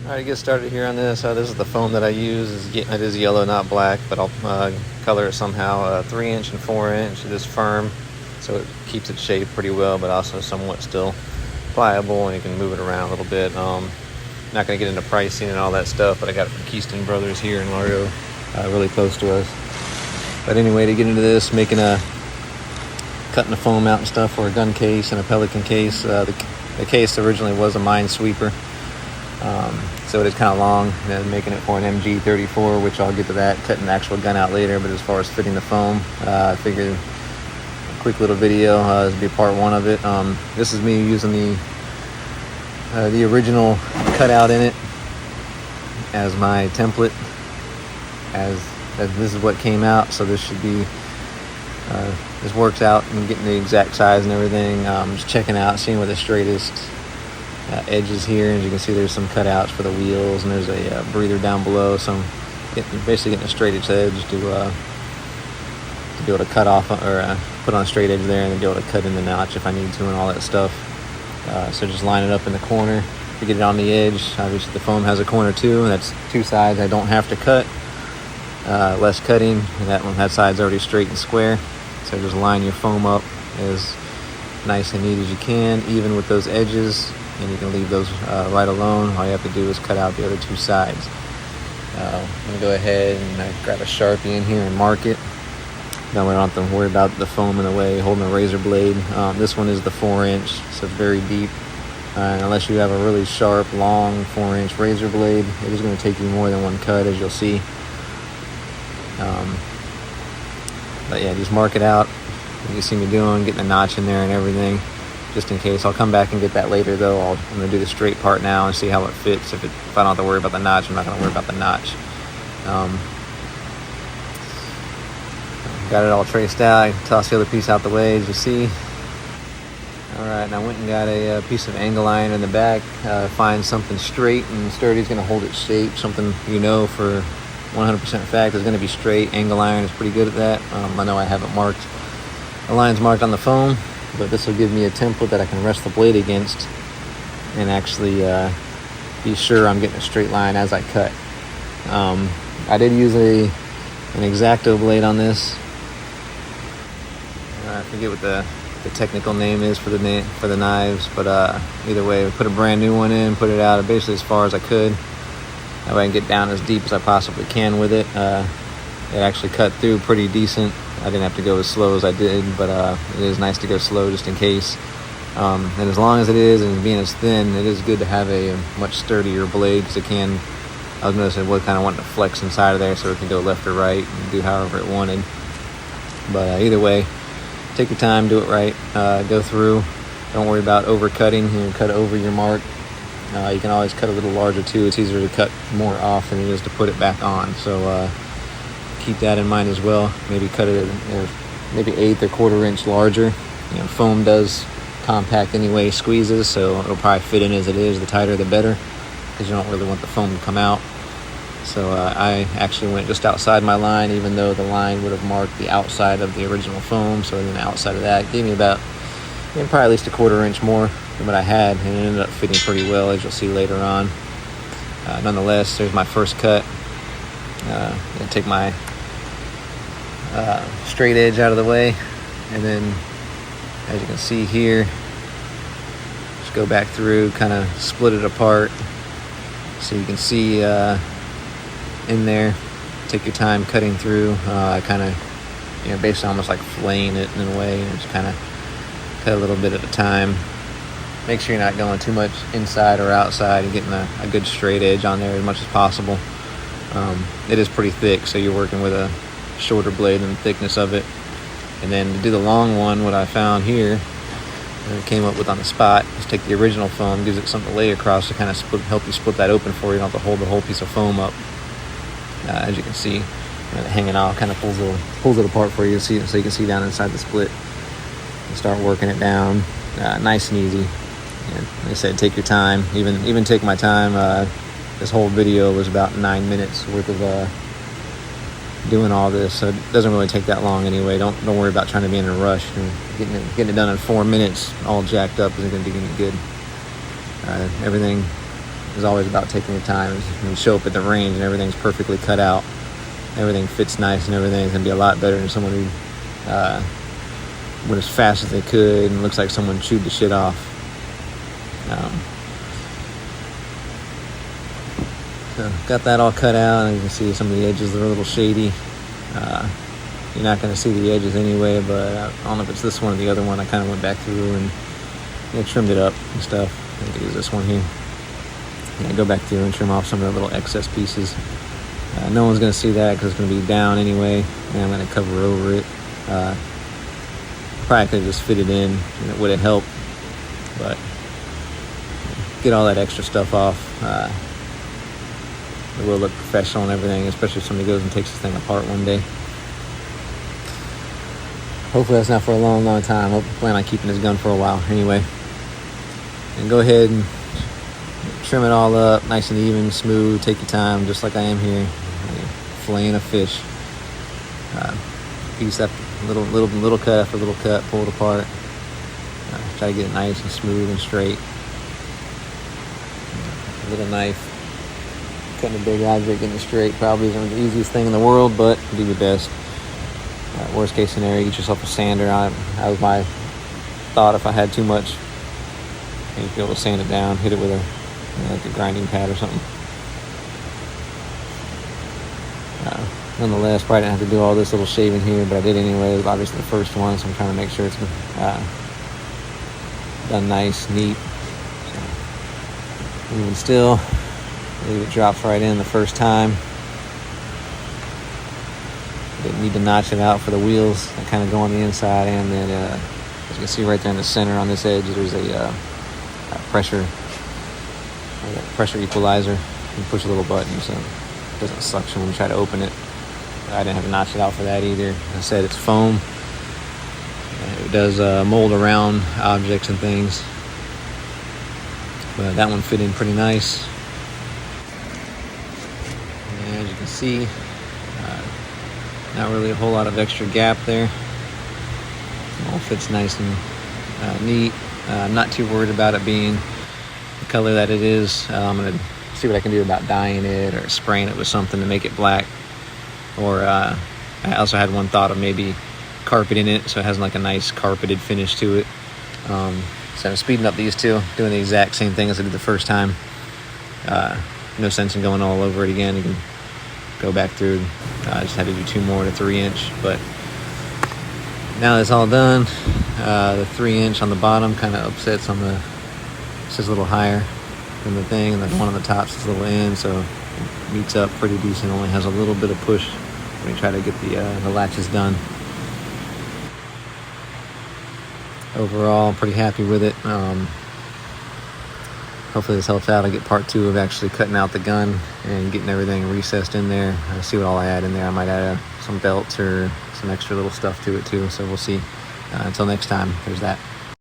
Alright, to get started here on this, this is the foam that I use. It is yellow, not black, but I'll color it somehow. 3-inch and 4-inch. It is firm, so it keeps its shape pretty well, but also somewhat still pliable, and you can move it around a little bit. Not going to get into pricing and all that stuff, but I got it from Keystone Brothers here in Largo, really close to us. But anyway, to get into this, cutting the foam out and stuff for a gun case and a pelican case. The case originally was a minesweeper. So it is kind of long, and making it for an MG34, which I'll get to that, cutting the actual gun out later. But as far as fitting the foam, I figured a quick little video, this would be part one of it. This is me using the original cutout in it as my template, as this is what came out. So this should be, this works out and getting the exact size and everything. Just checking out, seeing where the straightest edges here. As you can see, there's some cutouts for the wheels, and there's a breather down below, so I'm basically getting a straightest edge to be able to cut off or put on a straight edge there, and then be able to cut in the notch if I need to and all that stuff. So just line it up in the corner to get it on the edge. Obviously the foam has a corner too, and that's two sides I don't have to cut. Less cutting, and that side's already straight and square. So just line your foam up as nice and neat as you can, even with those edges. And you can leave those right alone. All you have to do is cut out the other two sides. I'm going to go ahead and grab a Sharpie in here and mark it. Then we don't have to worry about the foam in the way, holding a razor blade. This one is the 4-inch, so it's very deep. And unless you have a really sharp, long 4-inch razor blade, it is going to take you more than one cut, as you'll see. But yeah, just mark it out. You can see me getting the notch in there and everything, just in case. I'll come back and get that later though. I'm going to do the straight part now and see how it fits. If I don't have to worry about the notch, I'm not going to worry about the notch. Got it all traced out. I toss the other piece out the way, as you see. Alright, and I went and got a piece of angle iron in the back. Find something straight and sturdy is going to hold its shape. Something for 100% fact is going to be straight. Angle iron is pretty good at that. I know I haven't marked the lines marked on the foam, but this will give me a template that I can rest the blade against and actually be sure I'm getting a straight line as I cut. I did use an X-Acto blade on this. I forget what the technical name is for the knives, but either way, I put a brand new one in, put it out basically as far as I could. That way I can get down as deep as I possibly can with it. It actually cut through pretty decent. I didn't have to go as slow as I did, but it is nice to go slow just in case. And as long as it is, and being as thin, it is good to have a much sturdier blade, because I was noticing it would kind of want to flex inside of there so it can go left or right and do however it wanted. But either way, take your time, do it right, go through. Don't worry about overcutting. You cut over your mark. You can always cut a little larger too. It's easier to cut more off than it is to put it back on. So keep that in mind as well. Maybe cut it maybe 1/8 or 1/4 inch larger. Foam does compact anyway, squeezes, so it'll probably fit in as it is. The tighter the better, because you don't really want the foam to come out. So I actually went just outside my line, even though the line would have marked the outside of the original foam. So then outside of that gave me about probably at least a 1/4 inch more than what I had, and it ended up fitting pretty well, as you'll see later on. Nonetheless, there's my first cut. I'm going to take my straight edge out of the way, and then as you can see here, just go back through, kind of split it apart so you can see in there. Take your time cutting through. I kind of basically almost like filleting it in a way, and just kind of cut a little bit at a time. Make sure you're not going too much inside or outside, and getting a good straight edge on there as much as possible. It is pretty thick, so you're working with a shorter blade than the thickness of it. And then to do the long one, what I found here, and came up with on the spot, is take the original foam, gives it something to lay across to kind of help you split that open for you. You don't have to hold the whole piece of foam up. As you can see, hanging off kind of pulls it apart for you, so you can see down inside the split. And start working it down, nice and easy. And like I said, take your time. Even take my time. This whole video was about 9 minutes worth of doing all this, so it doesn't really take that long anyway. Don't worry about trying to be in a rush. Getting it done in 4 minutes all jacked up isn't going to do any good. Everything is always about taking your time. When you show up at the range and everything's perfectly cut out, everything fits nice and everything, it's going to be a lot better than someone who went as fast as they could and looks like someone chewed the shit off. So got that all cut out, and you can see some of the edges are a little shady. You're not going to see the edges anyway, but I don't know if it's this one or the other one. I kind of went back through and trimmed it up and stuff. I think it is this one here. Yeah, go back through and trim off some of the little excess pieces. No one's going to see that because it's going to be down anyway, and I'm going to cover over it. Probably could have just fit it in, and it would have helped, but get all that extra stuff off. It will look professional and everything, especially if somebody goes and takes this thing apart one day. Hopefully that's not for a long, long time. I plan on keeping this gun for a while anyway. And go ahead and trim it all up nice and even, smooth. Take your time, just like I am here. Filleting a fish. Piece after little cut after little cut, pull it apart. Try to get it nice and smooth and straight. A little knife. Cutting a big object, getting it straight probably isn't the easiest thing in the world, but do your best. Worst case scenario, get yourself a sander. That was my thought. If I had too much, you'd be able to sand it down, hit it with like a grinding pad or something. Nonetheless, probably didn't have to do all this little shaving here, but I did anyway. It was obviously the first one, so I'm trying to make sure it's done nice, neat. So, even still, leave it drops right in the first time. Didn't need to notch it out for the wheels that kind of go on the inside, and then as you can see right there in the center on this edge, there's a pressure equalizer. You push a little button so it doesn't suction when you try to open it. I didn't have to notch it out for that either. As I said, it's foam. It does mold around objects and things, but that one fit in pretty nice. And as you can see, not really a whole lot of extra gap there. It all fits nice and neat. I'm not too worried about it being the color that it is. I'm going to see what I can do about dyeing it or spraying it with something to make it black. Or I also had one thought of maybe carpeting it so it has like a nice carpeted finish to it. So I'm speeding up these two, doing the exact same thing as I did the first time. No sense in going all over it again. You can go back through. I just had to do 2 more to 3-inch, but now that's all done. The 3-inch on the bottom kind of upsets on the, it's just a little higher than the thing, and the one on the top is a little in, so it meets up pretty decent. Only has a little bit of push when you try to get the latches done. Overall, I'm pretty happy with it. Hopefully this helps out. I get part 2 of actually cutting out the gun and getting everything recessed in there. I'll see what all I add in there. I might add some belts or some extra little stuff to it too, so we'll see. Until next time, there's that.